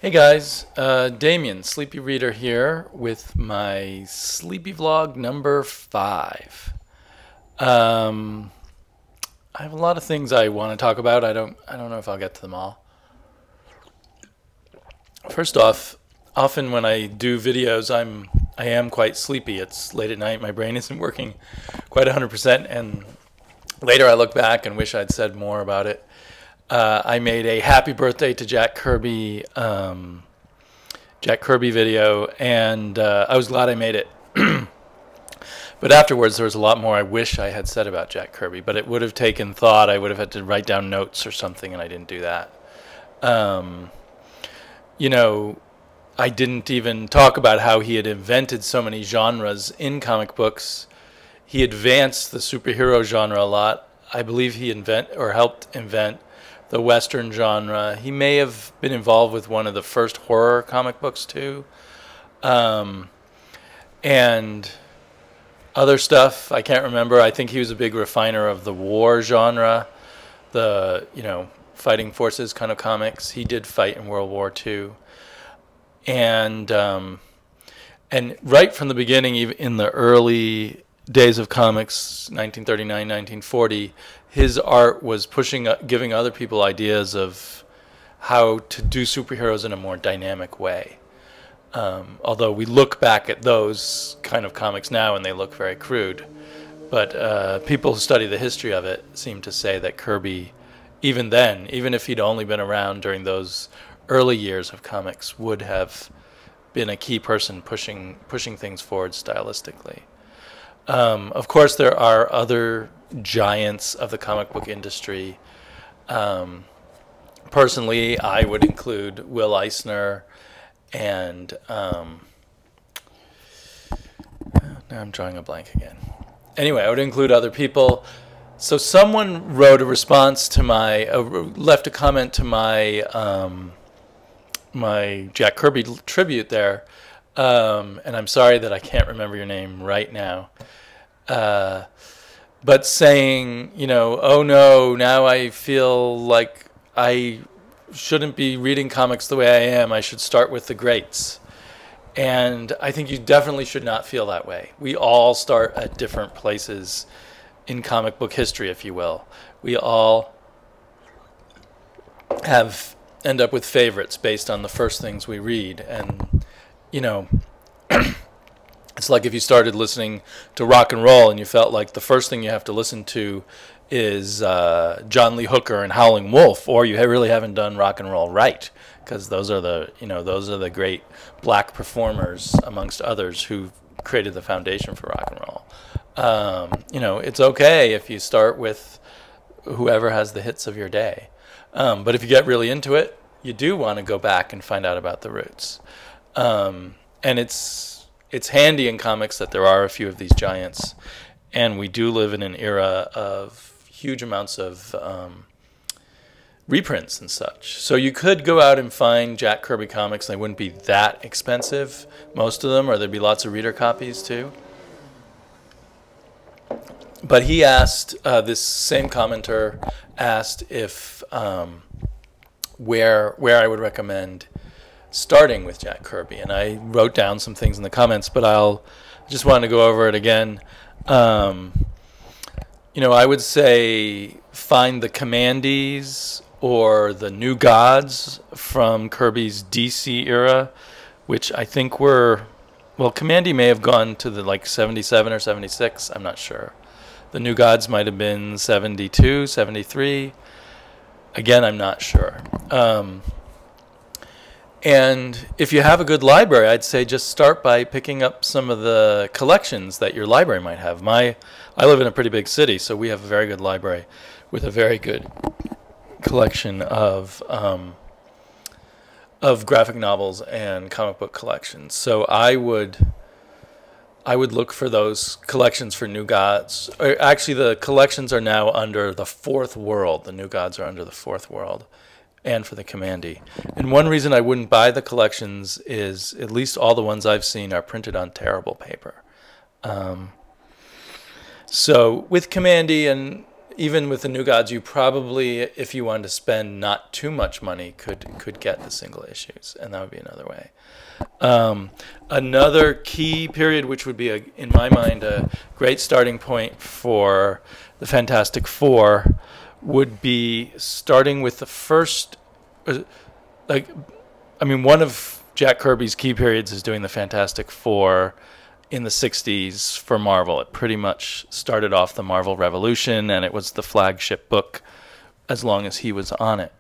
Hey guys, Damien, Sleepy Reader here with my Sleepy Vlog number 5. I have a lot of things I want to talk about. I don't know if I'll get to them all. First off, often when I do videos, I am quite sleepy. It's late at night. My brain isn't working quite 100%, and later I look back and wish I'd said more about it. I made a happy birthday to Jack Kirby video, and I was glad I made it. But afterwards, there was a lot more I wish I had said about Jack Kirby, but it would have taken thought. I would have had to write down notes or something, and I didn't do that. I didn't even talk about how he had invented so many genres in comic books. He advanced the superhero genre a lot. I believe he helped invent the Western genre. He may have been involved with one of the first horror comic books too. And other stuff, I can't remember. I think he was a big refiner of the war genre, the, fighting forces kind of comics. He did fight in World War II. And right from the beginning, even in the early days of comics, 1939, 1940, his art was giving other people ideas of how to do superheroes in a more dynamic way. Although we look back at those kind of comics now and they look very crude. But people who study the history of it seem to say that Kirby, even then, even if he'd only been around during those early years of comics, would have been a key person pushing things forward stylistically. Of course, there are other giants of the comic book industry. Personally, I would include Will Eisner and now I'm drawing a blank again. Anyway, I would include other people. So someone wrote a response to left a comment to my my Jack Kirby tribute there, and I'm sorry that I can't remember your name right now. But saying, oh no, now I feel like I shouldn't be reading comics the way I am. I should start with the greats. And I think you definitely should not feel that way. We all start at different places in comic book history, if you will. We all end up with favorites based on the first things we read. And, it's like if you started listening to rock and roll and you felt like the first thing you have to listen to is John Lee Hooker and Howlin' Wolf, or you really haven't done rock and roll right, because those are the great black performers amongst others who created the foundation for rock and roll. It's okay if you start with whoever has the hits of your day, but if you get really into it, you do want to go back and find out about the roots. And it's handy in comics that there are a few of these giants, and we do live in an era of huge amounts of reprints and such. So you could go out and find Jack Kirby comics. They wouldn't be that expensive, most of them, or there'd be lots of reader copies too. But he asked, this same commenter asked if where I would recommend starting with Jack Kirby, and I wrote down some things in the comments, but just wanted to go over it again. I would say find the Commandees or the New Gods from Kirby's DC era, which I think Commandee may have gone to the 77 or 76, I'm not sure. The New Gods might have been 72, 73. Again, I'm not sure. And if you have a good library, I'd say just start by picking up some of the collections that your library might have. I live in a pretty big city, so we have a very good library with a very good collection of graphic novels and comic book collections. So I would look for those collections for New Gods. Actually, the collections are now under the Fourth World. The New Gods are under the Fourth World, and for the Commandee. And one reason I wouldn't buy the collections is at least all the ones I've seen are printed on terrible paper. So with Commandee, and even with the New Gods, you probably, if you wanted to spend not too much money, could get the single issues, and that would be another way. Another key period, which would be, in my mind, a great starting point for the Fantastic Four, would be starting with the first, one of Jack Kirby's key periods is doing the Fantastic Four in the 60s for Marvel. It pretty much started off the Marvel Revolution, and it was the flagship book as long as he was on it.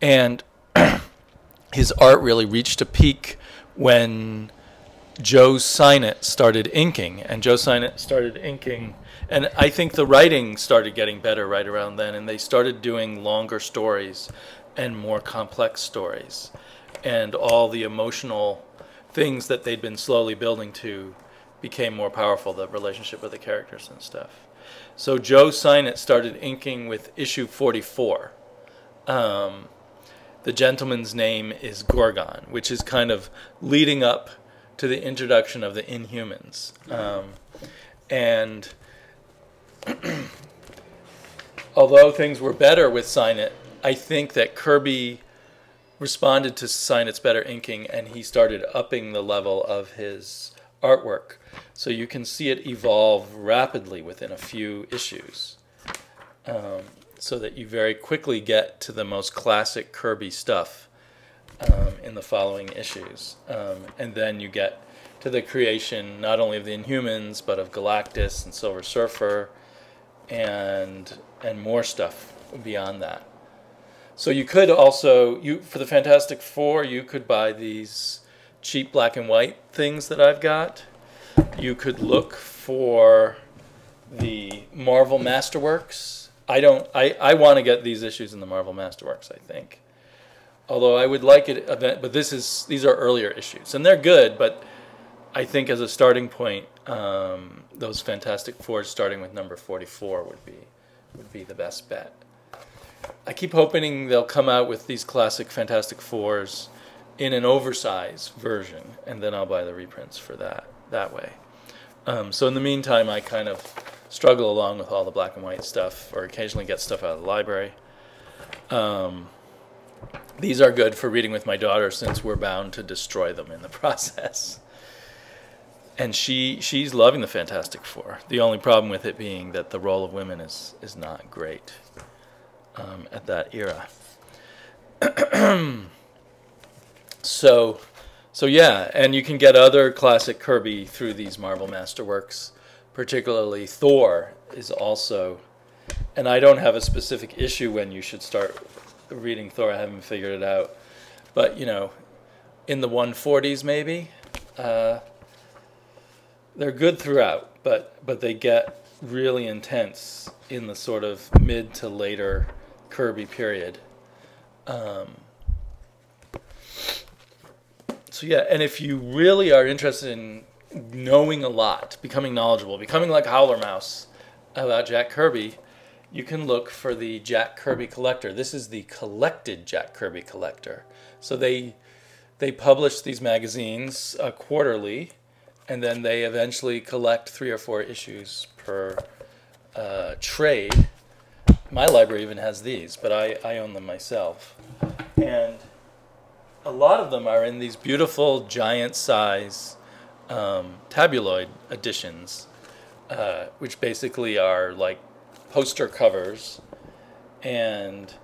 And his art really reached a peak when Joe Sinnott started inking. And Joe Sinnott started inking, and I think the writing started getting better right around then, and they started doing longer stories and more complex stories. And all the emotional things that they'd been slowly building to became more powerful, the relationship with the characters and stuff. So Joe Sinnott started inking with issue 44. The gentleman's name is Gorgon, which is kind of leading up to the introduction of the Inhumans. And although things were better with Sinnott, I think that Kirby responded to Sinnott's better inking, and he started upping the level of his artwork. So you can see it evolve rapidly within a few issues, so that you very quickly get to the most classic Kirby stuff in the following issues. And then you get to the creation not only of the Inhumans, but of Galactus and Silver Surfer, and more stuff beyond that. So you could also, for the Fantastic Four, you could buy these cheap black and white things that I've got. You could look for the Marvel Masterworks. I want to get these issues in the Marvel Masterworks, I think. Although I would like it, but these are earlier issues, and they're good. But I think as a starting point, those Fantastic Fours starting with number 44 would be the best bet. I keep hoping they'll come out with these classic Fantastic Fours in an oversized version, and then I'll buy the reprints for that way. So in the meantime, I kind of struggle along with all the black and white stuff, or occasionally get stuff out of the library. These are good for reading with my daughter, since we're bound to destroy them in the process. And she's loving the Fantastic Four. The only problem with it being that the role of women is not great at that era. So yeah, and you can get other classic Kirby through these Marvel Masterworks. Particularly Thor is also, and I don't have a specific issue when you should start reading Thor. I haven't figured it out, but in the 140s maybe. They're good throughout, but they get really intense in the sort of mid to later Kirby period. So yeah, and if you really are interested in knowing a lot, becoming knowledgeable, becoming like Howler Mouse about Jack Kirby, you can look for the Jack Kirby Collector. This is the collected Jack Kirby Collector. So they publish these magazines quarterly, and then they eventually collect 3 or 4 issues per trade. My library even has these, but I own them myself. And a lot of them are in these beautiful giant size tabloid editions, which basically are like poster covers and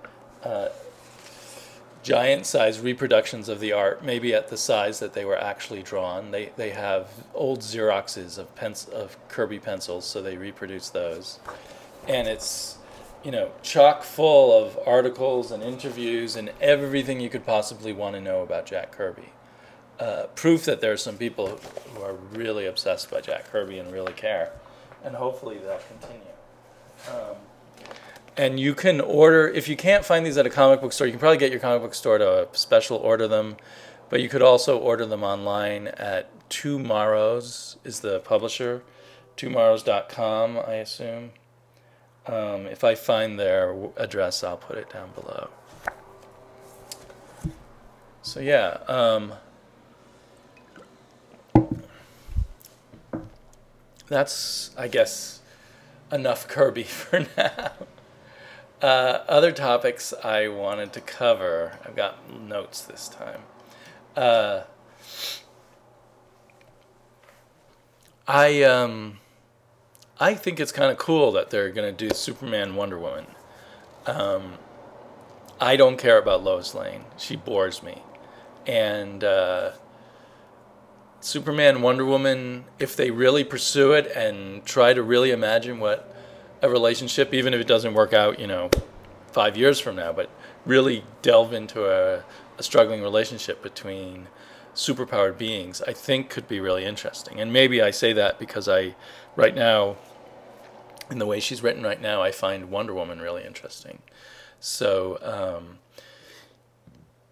giant size reproductions of the art, maybe at the size that they were actually drawn. They have old Xeroxes of Kirby pencils, so they reproduce those. And it's chock full of articles and interviews and everything you could possibly want to know about Jack Kirby. Proof that there are some people who are really obsessed by Jack Kirby and really care. And hopefully that'll continue. And you can order, if you can't find these at a comic book store, you can probably get your comic book store to special order them. But you could also order them online at Tomorrows is the publisher. Tomorrows.com, I assume. If I find their address, I'll put it down below. So yeah, that's, I guess, enough Kirby for now. Other topics I wanted to cover. I've got notes this time. I think it's kind of cool that they're going to do Superman, Wonder Woman. I don't care about Lois Lane. She bores me. And Superman, Wonder Woman, if they really pursue it and try to really imagine what a relationship, even if it doesn't work out, 5 years from now, but really delve into a struggling relationship between superpowered beings, I think could be really interesting. And maybe I say that because right now, in the way she's written right now, I find Wonder Woman really interesting. So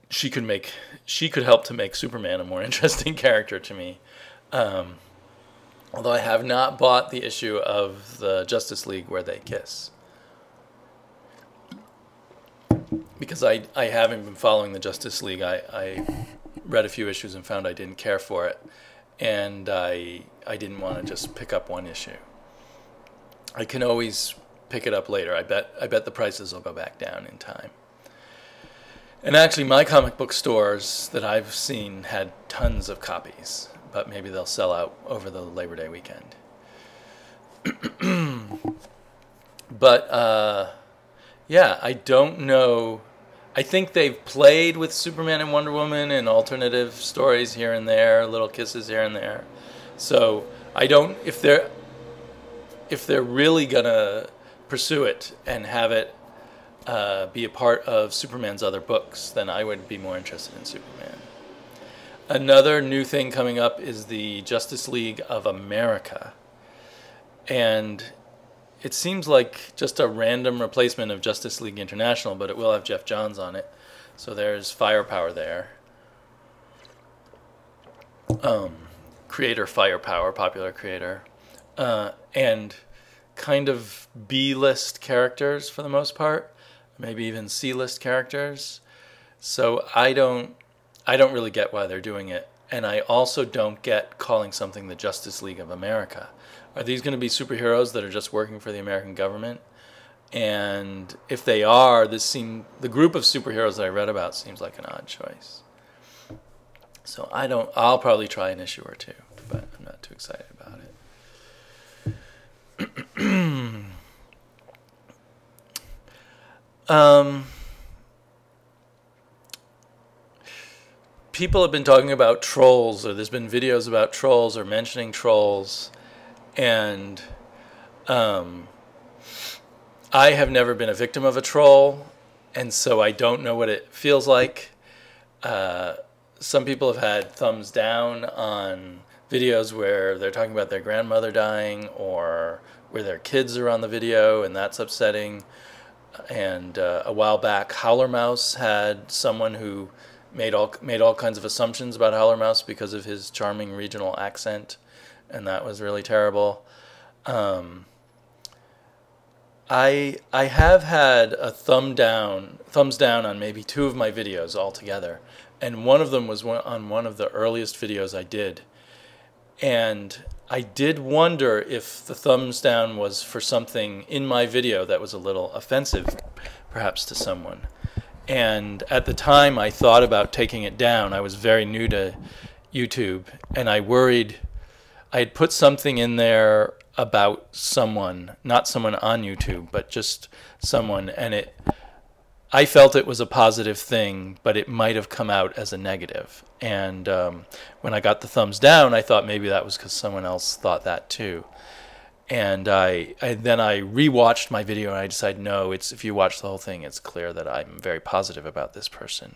she could help to make Superman a more interesting character to me. Although I have not bought the issue of the Justice League where they kiss. Because I haven't been following the Justice League. I read a few issues and found I didn't care for it. And I didn't want to just pick up one issue. I can always pick it up later. I bet the prices will go back down in time. And actually, my comic book stores that I've seen had tons of copies, but maybe they'll sell out over the Labor Day weekend. But yeah, I don't know. I think they've played with Superman and Wonder Woman and alternative stories here and there, little kisses here and there. So I don't. If they're really gonna pursue it and have it be a part of Superman's other books, then I would be more interested in Superman. Another new thing coming up is the Justice League of America. And it seems like just a random replacement of Justice League International, but it will have Jeff Johns on it. So there's firepower there. Creator firepower, popular creator. And kind of B-list characters for the most part. Maybe even C-list characters. So I don't really get why they're doing it. And I also don't get calling something the Justice League of America. Are these going to be superheroes that are just working for the American government? And if they are, the group of superheroes that I read about seems like an odd choice. So I'll probably try an issue or two, but I'm not too excited about it. People have been talking about trolls, or there's been videos about trolls or mentioning trolls, and I have never been a victim of a troll, and so I don't know what it feels like. Some people have had thumbs down on videos where they're talking about their grandmother dying, or where their kids are on the video, and that's upsetting. And a while back, Howler Mouse had someone who made all kinds of assumptions about Howler Mouse because of his charming regional accent, and that was really terrible. I have had a thumbs down on maybe 2 of my videos altogether, and one of them was on one of the earliest videos I did. And I did wonder if the thumbs down was for something in my video that was a little offensive, perhaps to someone. And at the time, I thought about taking it down. I was very new to YouTube, and I worried I had put something in there about someone, not someone on YouTube, but just someone, and I felt it was a positive thing, but it might have come out as a negative. And when I got the thumbs down, I thought maybe that was because someone else thought that too. And then I rewatched my video, and I decided, no, if you watch the whole thing, it's clear that I'm very positive about this person.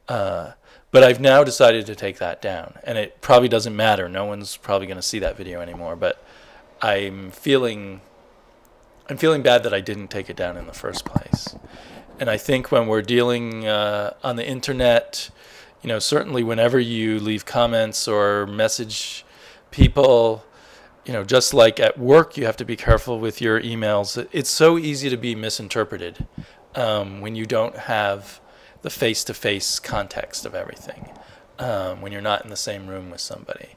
But I've now decided to take that down, and it probably doesn't matter. No one's probably going to see that video anymore. But I'm feeling bad that I didn't take it down in the first place. And I think when we're dealing on the internet, certainly whenever you leave comments or message people, just like at work, you have to be careful with your emails. It's so easy to be misinterpreted when you don't have the face-to-face context of everything, when you're not in the same room with somebody.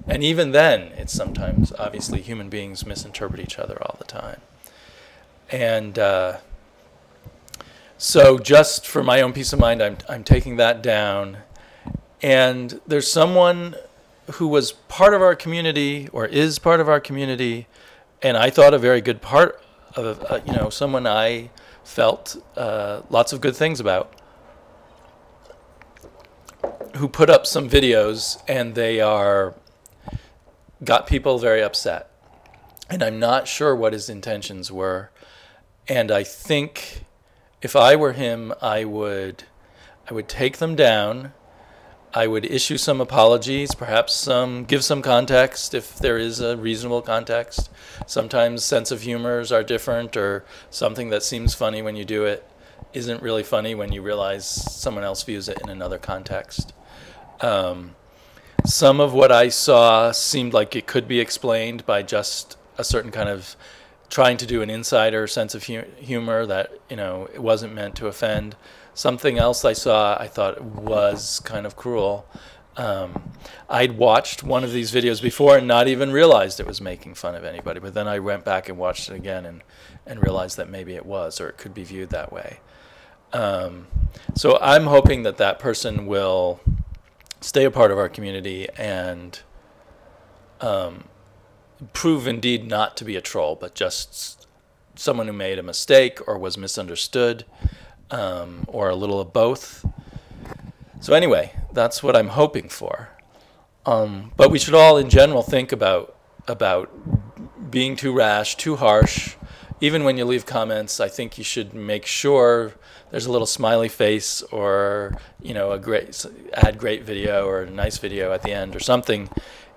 And even then, it's sometimes, obviously, human beings misinterpret each other all the time. And so just for my own peace of mind, I'm taking that down. And there's someone who was part of our community, or is part of our community, and I thought a very good part of, someone I felt lots of good things about, who put up some videos, and they got people very upset. And I'm not sure what his intentions were. And I think if I were him, I would take them down. I would issue some apologies, perhaps give some context if there is a reasonable context. Sometimes sense of humors are different, or something that seems funny when you do it isn't really funny when you realize someone else views it in another context. Some of what I saw seemed like it could be explained by just a certain kind of trying to do an insider sense of humor that, it wasn't meant to offend. Something else I saw I thought was kind of cruel. I'd watched one of these videos before and not even realized it was making fun of anybody, but then I went back and watched it again and realized that maybe it was, or it could be viewed that way. So I'm hoping that person will stay a part of our community and prove indeed not to be a troll, but just someone who made a mistake or was misunderstood, or a little of both. So anyway, that's what I'm hoping for. But we should all in general think about being too rash, too harsh. Even when you leave comments, I think you should make sure there's a little smiley face, or add great video or a nice video at the end or something,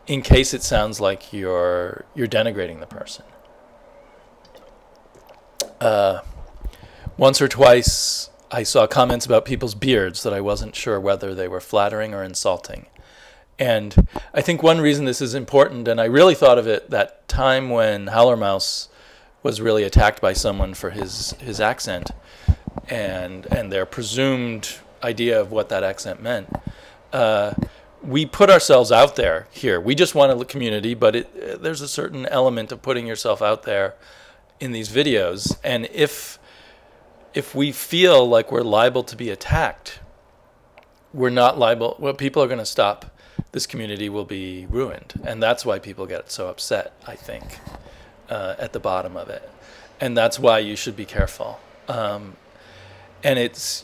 in case it sounds like you're denigrating the person. Once or twice I saw comments about people's beards that I wasn't sure whether they were flattering or insulting. And I think one reason this is important, and I really thought of it that time when Howlermouse was really attacked by someone for his accent and their presumed idea of what that accent meant. We put ourselves out there here. We just want a community, but there's a certain element of putting yourself out there in these videos. And if we feel like we're liable to be attacked, we're not liable. Well, people are going to stop. This community will be ruined. And that's why people get so upset, I think, at the bottom of it. And that's why you should be careful. And it's,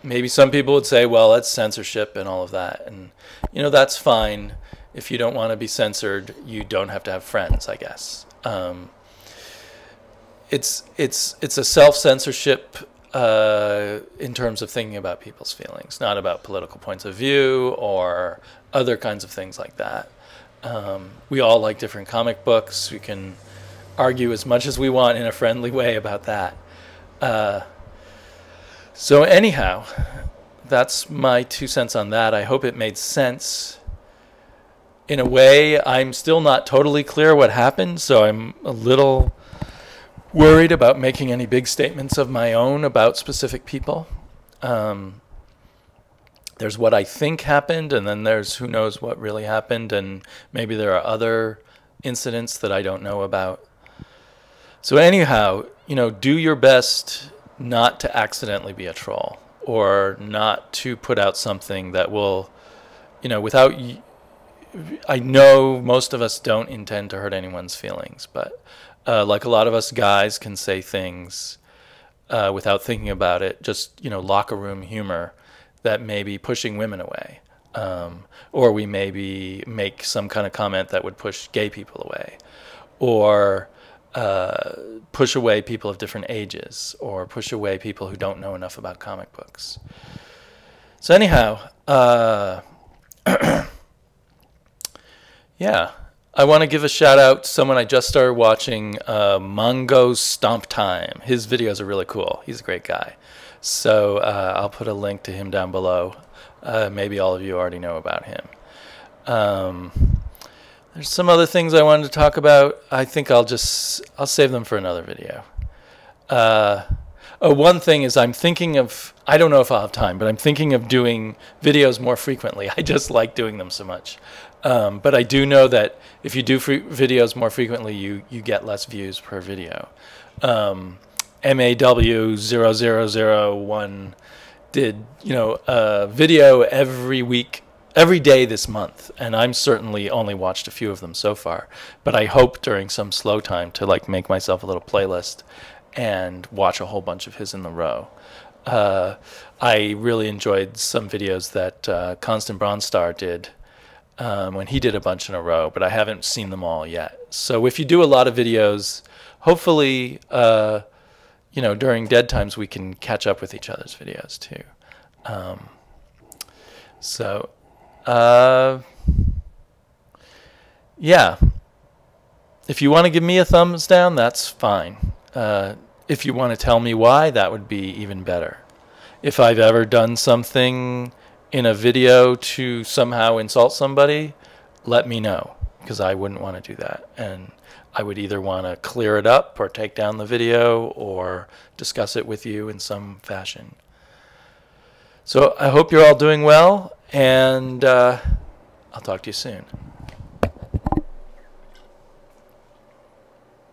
maybe some people would say, well, that's censorship and all of that. And, that's fine. If you don't want to be censored, you don't have to have friends, I guess. It's a self-censorship in terms of thinking about people's feelings, not about political points of view or other kinds of things like that. We all like different comic books. We can argue as much as we want in a friendly way about that. So anyhow, that's my 2 cents on that. I hope it made sense. In a way, I'm still not totally clear what happened, so I'm a little worried about making any big statements of my own about specific people. There's what I think happened, and then there's who knows what really happened, and maybe there are other incidents that I don't know about. So anyhow, do your best not to accidentally be a troll, or not to put out something that will, without... I know most of us don't intend to hurt anyone's feelings, but like a lot of us guys can say things without thinking about it, just, locker room humor that may be pushing women away. Or we maybe make some kind of comment that would push gay people away, or push away people of different ages, or push away people who don't know enough about comic books. So anyhow, yeah, I want to give a shout out to someone I just started watching, Mongo Stomp Time. His videos are really cool. He's a great guy. So I'll put a link to him down below. Maybe all of you already know about him. There's some other things I wanted to talk about. I think I'll save them for another video. One thing is I'm thinking of, I don't know if I'll have time, but I'm thinking of doing videos more frequently. I just like doing them so much. But I do know that if you do videos more frequently, you get less views per video. MAW0001 did, a video every week, every day this month, and I'm certainly only watched a few of them so far. But I hope during some slow time to like make myself a little playlist and watch a whole bunch of his in a row. I really enjoyed some videos that Constant Bronstar did when he did a bunch in a row, but I haven't seen them all yet. So if you do a lot of videos, hopefully, during dead times we can catch up with each other's videos too. Yeah. If you want to give me a thumbs down, that's fine. If you want to tell me why, that would be even better. If I've ever done something in a video to somehow insult somebody, let me know, because I wouldn't want to do that. And I would either want to clear it up or take down the video or discuss it with you in some fashion. So I hope you're all doing well, and I'll talk to you soon.